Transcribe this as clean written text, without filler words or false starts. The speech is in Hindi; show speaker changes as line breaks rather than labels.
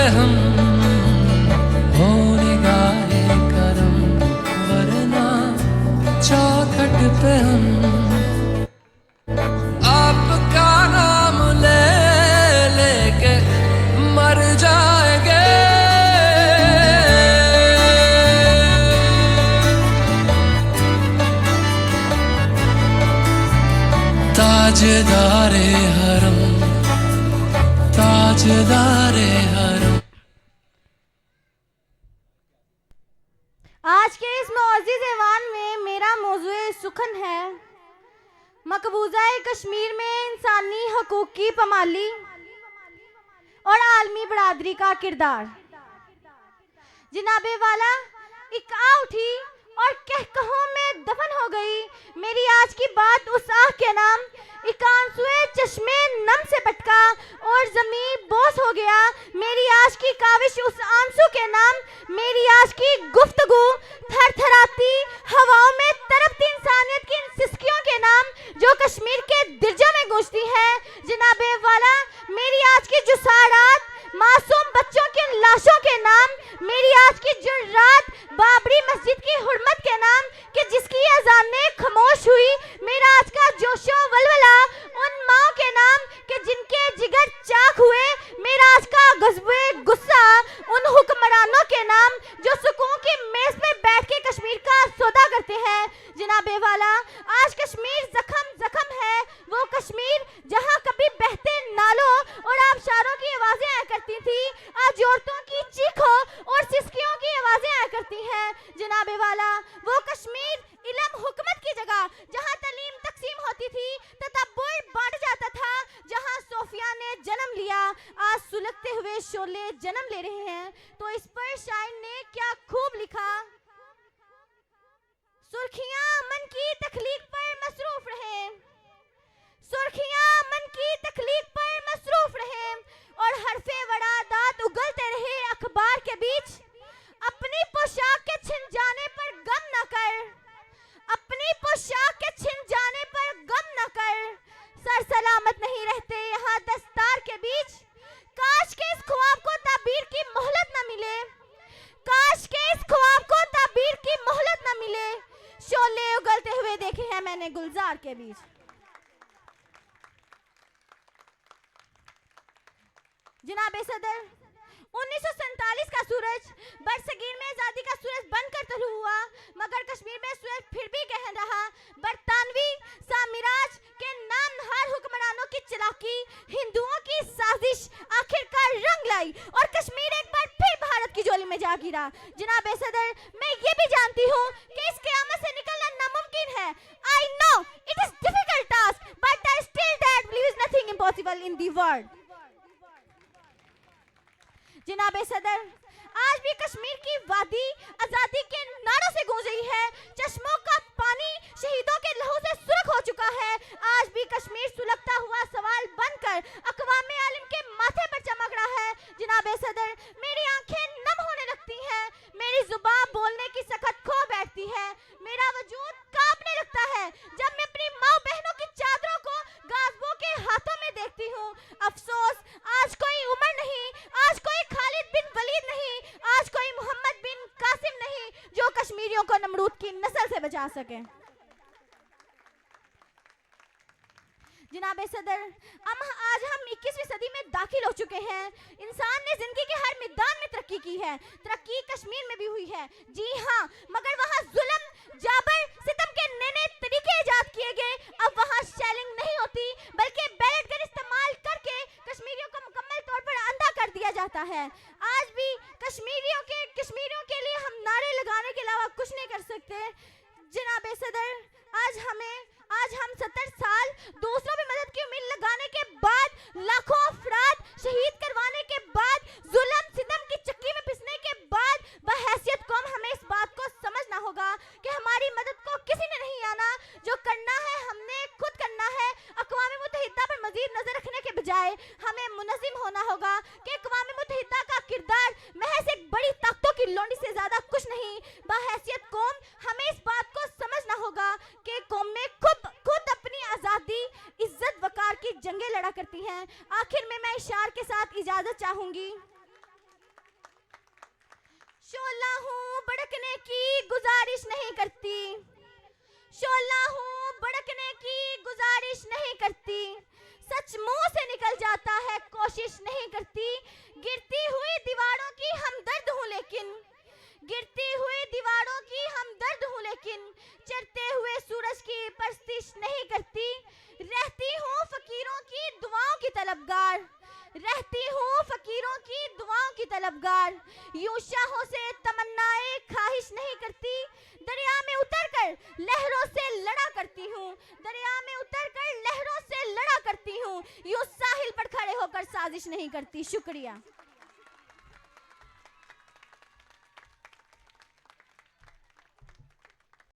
हम हो निगाहे करम, वरना चौखट पे हम आपका नाम ले लेके मर जाएंगे। ताजदारे हरम, ताजदारे हरम।
आज के इस मुअज़्ज़िज़ ऐवान में मेरा मौज़ूए सुखन है मकबूज़ा कश्मीर में इंसानी हकूक़ की पमाली और आलमी बरादरी का किरदार। जनाबे वाला एक आ उठी और कहकहों में दफन हो गई मेरी आज की बात उस आह के नाम। इकांसुए चश्मे नम से पटका और ज़मीं बोस हो गया मेरी आज की काविश उस आंसू के नाम। मेरी आज की गुफ्तगू थरथराती हवाओं में तड़पती इंसानियत की इन सिसकियों के नाम जो कश्मीर के दिर्जों में गूंजती है। जनाबे वाला मेरी आज की जुसारात मासूम बच्चों की लाशों के नाम। मेरी आज की जुर्रात बाबरी मस्जिद की हुर्मत के नाम कि जिसकी अज़ानें खामोश हुई। मेरा आज का जोशो वलवला उन माओं के नाम कि जिनके जिगर चाक हुए। मेरा आज का गज़बे गुस्सा उन हुक्मरानों के नाम जो सुकून की मेज में बैठ के कश्मीर का सौदा करते हैं। जनाबे वाला आज कश्मीर जख्म जख्म है, वो कश्मीर जहां कभी बहते नालों और आबशारों की आवाजें आया करती थी, आज औरतों की चीखों और सिसकियों की आवाजें आया करती हैं। जनाबे वाला वो कश्मीर इल्म हुकूमत की जगह जहां तालीम तकसीम होती थी, तदब्बुर बांट जाता था, जहां सोफिया ने जन्म लिया, आज सुलगते हुए शोले जन्म ले रहे हैं। तो इस पर शायर ने क्या खूब लिखा, सुर्खियां मन की तखलीक पर मसरूफ रहे, सुर्खियां मन की तखलीक पर मसरूफ रहे और हरफे वड़ादात उगलते रहे अखबार के बीच। अपनी पोशाक के छिन जाने पर गम न कर, अपनी पोशाक के छिन जाने पर गम न कर, सर सलामत नहीं रहते यहाँ दस्तार के बीच। काश के इस ख्वाब को ताबीर की मोहलत न मिले, काश के इस ख्वाब को ताबीर की मोहलत न मिले, शोले उगलते हुए देखे हैं मैंने गुलजार के बीच। जनाबे सदर 1947 का सूरज बरसगीर में आजादी का सूरज बनकर तलू हुआ, मगर कश्मीर में सूरज फिर भी गहन रहा। बरतानवी साम्राज्य के नामहार हुक्मरानों की चालाकी, हिंदुओं की साजिश आखिरकार रंग लाई और कश्मीर एक बार फिर भारत की झोली में जा गिरा। जनाबे सदर मैं ये भी जानती हूँ कि इस क़यामत से निकलना नामुमकिन है। I know it is difficult task, but I still that believe is nothing impossible in the world. जनाबे सदर आज भी कश्मीर की वादी आजादी के नारों से गूंज रही है। चश्मों का पानी शहीदों के लहू से सुर्ख हो चुका है। आज भी कश्मीर सुलगता हुआ सवाल बनकर अक़वाम आलम के माथे पर चमक रहा है। जनाबे सदर मेरी आंखें नम होने लगती हैं, मेरी जुबान बोलने की सख्त खो बैठती है, मेरा वजूद कांपने लगता है जब मैं अपनी माँ बहनों की चादरों को गाज़िबों के हाथों में देखती हूँ। अफसोस आज कोई उमर नहीं, आज कोई खालिद बिन वलीद नहीं, आज कोई मोहम्मद बिन कासिम नहीं जो कश्मीरियों को नमरूद की नस्ल से बचा सके। जनाबे सदर आज हम 21वीं सदी में दाखिल हो चुके हैं। इंसान ने जिंदगी के हर मैदान में तरक्की की है, तरक्की कश्मीर में भी हुई है। जी हाँ, मगर वहाँ जुल्म, जाबर, सितम के नए तरीके इजाद किए गए। अब वहाँ शेलिंग नहीं होती बल्कि बैलेट गन इस्तेमाल करके कश्मीरियों को मुकम्मल तौर पर अंधा कर दिया जाता है। आज भी कश्मीरियों के लिए हम नारे लगाने के अलावा कुछ नहीं कर सकते। जनाबे सदर आज हम 70 साल दूसरों पे मदद की उम्मीद लगाने के बाद, लाखों अफराद शहीद करवाने के बाद, जुल्म सितम की चक्की में पिसने के बाद, बहैसियत कौम हमें इस बात को समझना होगा कि हमारी मदद को किसी ने नहीं आना। जो करना है हमने खुद करना है। अक़वाम मुत्तहिदा पर मजीद नजर रखने के बजाय हमें मुनज़्ज़िम होना होगा कि अक़वाम मुत्तहिदा का किरदार महज एक बड़ी ताकतों की लौंडी से ज्यादा कुछ नहीं। बहैसियत कौम हमें इस बात को समझना होगा कि कौम में खुद अपनी आज़ादी, इज्जत, वकार की जंगें लड़ा करती हैं। आखिर में मैं इशार के साथ इजाज़त चाहूँगी। शोला हूँ भड़कने की गुजारिश नहीं करती, शोला हूँ भड़कने की गुजारिश नहीं करती, सच मुंह से निकल जाता है कोशिश नहीं करती। गिरती हुई दीवारों की हमदर्द हूँ लेकिन, गिरती हुई दीवारों की हमदर्द हूँ लेकिन, चढ़ते हुए सूरज की परस्तिश नहीं करती। रहती हूँ फकीरों की दुआओं की तलबगार, रहती हूँ फकीरों की दुआओं की तलबगार। यूं शाहों से तमन्नाएं ख्वाहिश नहीं करती, दरिया में उतरकर लहरों से लड़ा करती हूँ, दरिया में उतरकर लहरों से लड़ा करती हूँ। यूं साहिल पर खड़े होकर साजिश नहीं करती। शुक्रिया।